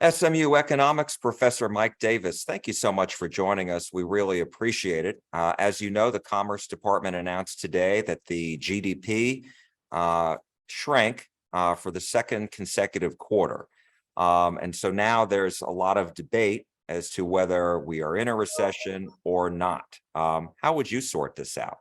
SMU Economics Professor Mike Davis, thank you so much for joining us. We really appreciate it. As you know, the Commerce Department announced today that the GDP shrank for the second consecutive quarter. And so now there's a lot of debate as to whether we are in a recession or not. How would you sort this out?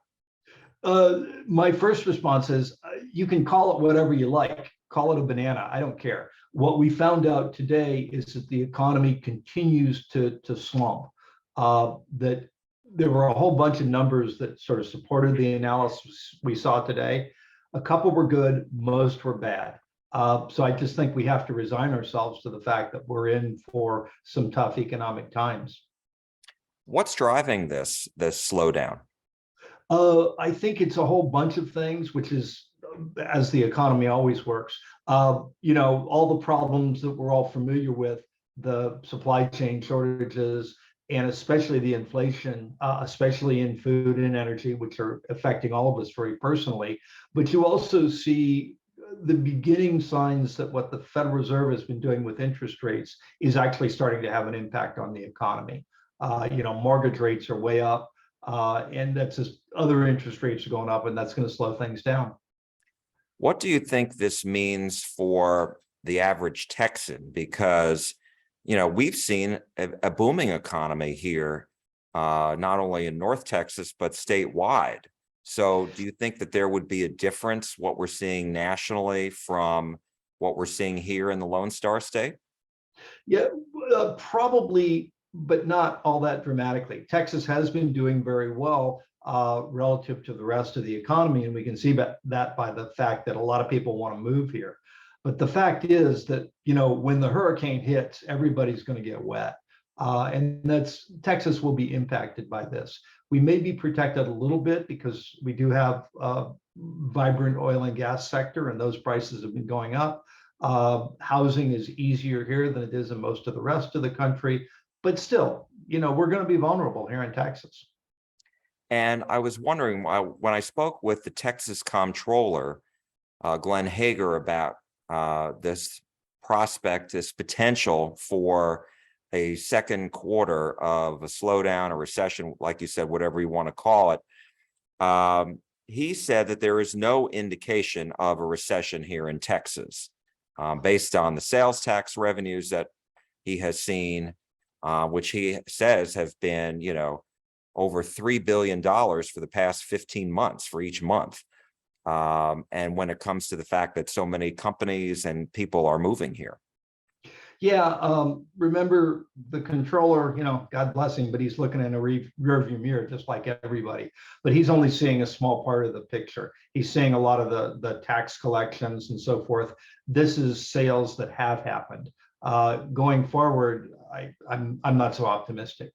My first response is you can call it whatever you like. Call it a banana. I don't care. What we found out today is that the economy continues to slump. That there were a whole bunch of numbers that sort of supported the analysis we saw today. A couple were good, most were bad. So I just think we have to resign ourselves to the fact that we're in for some tough economic times. What's driving this slowdown? I think it's a whole bunch of things, which is as the economy always works. All the problems that we're all familiar with, the supply chain shortages, and especially the inflation, especially in food and energy, which are affecting all of us very personally. But you also see the beginning signs that what the Federal Reserve has been doing with interest rates is actually starting to have an impact on the economy. Mortgage rates are way up. And that's just other interest rates are going up, and that's going to slow things down. What do you think this means for the average Texan? Because, we've seen a booming economy here, not only in North Texas, but statewide. So do you think that there would be a difference, what we're seeing nationally from what we're seeing here in the Lone Star State? Yeah, probably, but not all that dramatically. Texas has been doing very well relative to the rest of the economy, and we can see that by the fact that a lot of people want to move here. But the fact is that, when the hurricane hits, everybody's going to get wet. And Texas will be impacted by this. We may be protected a little bit because we do have a vibrant oil and gas sector, and those prices have been going up. Housing is easier here than it is in most of the rest of the country. But still, we're going to be vulnerable here in Texas. And I was wondering, when I spoke with the Texas comptroller, Glenn Hager, about this prospect, this potential for a second quarter of a slowdown, a recession, like you said, whatever you want to call it. He said that there is no indication of a recession here in Texas, based on the sales tax revenues that he has seen, which he says have been, over $3 billion for the past 15 months for each month. And when it comes to the fact that so many companies and people are moving here. Yeah, remember the controller, God bless him, but he's looking in a rearview mirror just like everybody. But he's only seeing a small part of the picture. He's seeing a lot of the tax collections and so forth. This is sales that have happened. Going forward, I'm not so optimistic.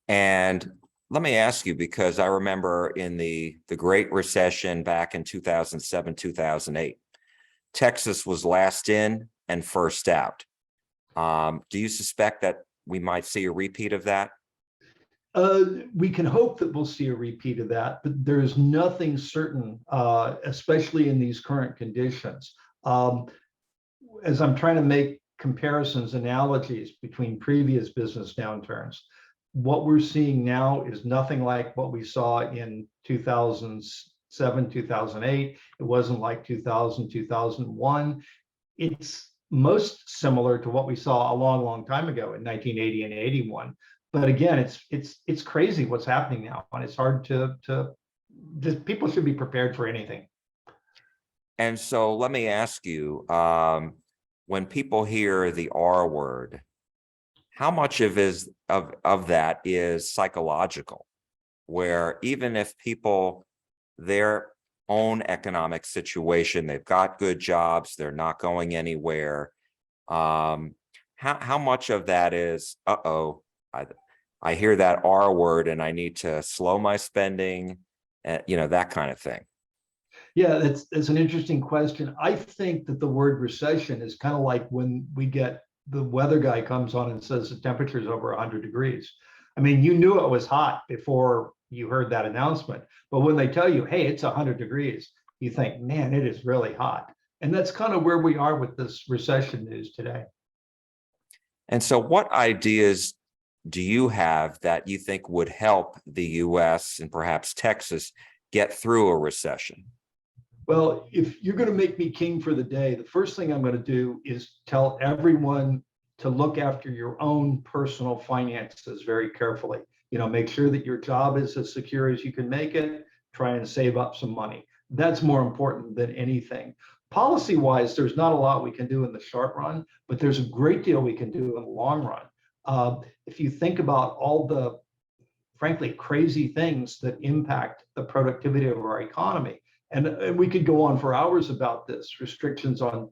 And let me ask you, because I remember in the Great Recession back in 2007, 2008, Texas was last in and first out. Do you suspect that we might see a repeat of that? We can hope that we'll see a repeat of that, but there's nothing certain, especially in these current conditions. As I'm trying to make comparisons, analogies between previous business downturns, what we're seeing now is nothing like what we saw in 2007, 2008. It wasn't like 2000, 2001. It's most similar to what we saw a long, long time ago in 1980 and 81. But again, it's crazy what's happening now, and it's hard to people should be prepared for anything. And so let me ask you, when people hear the R word, how much of that is psychological, where even if people, their own economic situation, they've got good jobs, they're not going anywhere, how much of that is, I hear that R word and I need to slow my spending, that kind of thing? Yeah, it's an interesting question. I think that the word recession is kind of like when we get the weather guy comes on and says the temperature is over 100 degrees. I mean, you knew it was hot before you heard that announcement, but when they tell you, hey, it's 100 degrees, you think, man, it is really hot. And that's kind of where we are with this recession news today. And so what ideas do you have that you think would help the US and perhaps Texas get through a recession? Well, if you're going to make me king for the day, the first thing I'm going to do is tell everyone to look after your own personal finances very carefully. Make sure that your job is as secure as you can make it. Try and save up some money. That's more important than anything. Policy wise, there's not a lot we can do in the short run, but there's a great deal we can do in the long run. If you think about all the, frankly, crazy things that impact the productivity of our economy, and we could go on for hours about this, restrictions on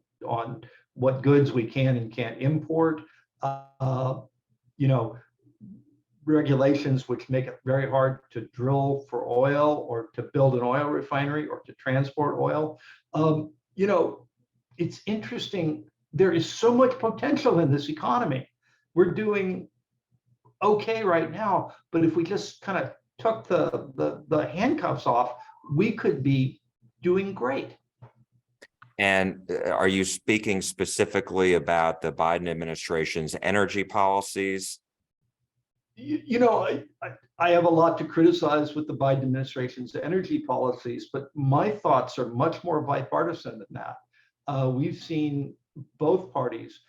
what goods we can and can't import, you know, regulations which make it very hard to drill for oil or to build an oil refinery or to transport oil. It's interesting. There is so much potential in this economy. We're doing okay right now, but if we just kind of took the handcuffs off, we could be doing great. And are you speaking specifically about the Biden administration's energy policies? I have a lot to criticize with the Biden administration's energy policies, but my thoughts are much more bipartisan than that. We've seen both parties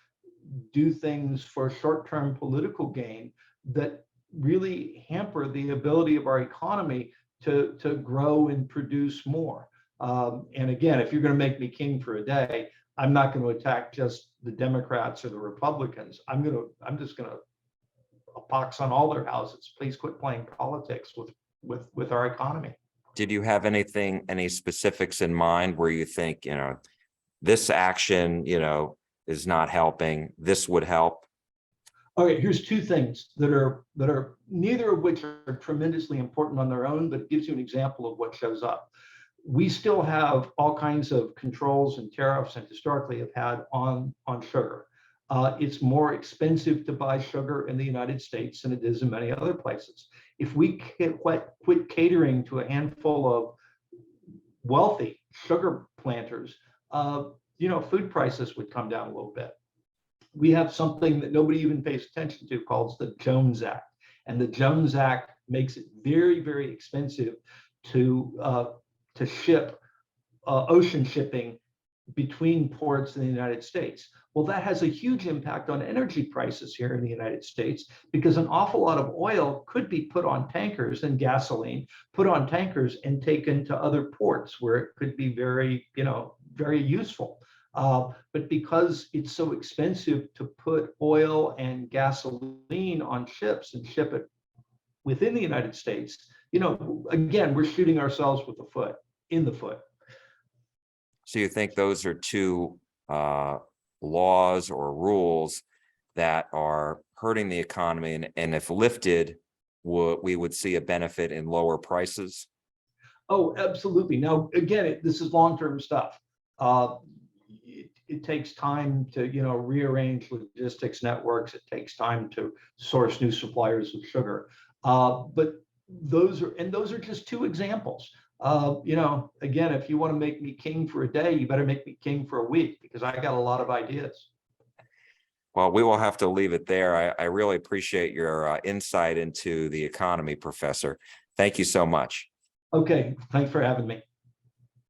do things for short-term political gain that really hamper the ability of our economy to grow and produce more. And again, if you're going to make me king for a day, I'm not going to attack just the Democrats or the Republicans. I'm just going to a pox on all their houses. Please quit playing politics with our economy. Did you have any specifics in mind where you think, this action, is not helping, this would help? Okay, here's two things that are neither of which are tremendously important on their own, but it gives you an example of what shows up. We still have all kinds of controls and tariffs, and historically have had on sugar. It's more expensive to buy sugar in the United States than it is in many other places. If we quit catering to a handful of wealthy sugar planters, food prices would come down a little bit. We have something that nobody even pays attention to called the Jones Act. And the Jones Act makes it very, very expensive to ship ocean shipping between ports in the United States. Well, that has a huge impact on energy prices here in the United States, because an awful lot of oil could be put on tankers and gasoline put on tankers and taken to other ports where it could be very, very useful. But because it's so expensive to put oil and gasoline on ships and ship it within the United States, again, we're shooting ourselves in the foot. So you think those are two laws or rules that are hurting the economy, and if lifted, we would see a benefit in lower prices? Oh, absolutely. Now, again, this is long-term stuff. It takes time to, rearrange logistics networks. It takes time to source new suppliers of sugar. But those are just two examples. Again, if you want to make me king for a day, you better make me king for a week, because I got a lot of ideas. Well, we will have to leave it there. I really appreciate your insight into the economy, Professor. Thank you so much. Okay, thanks for having me.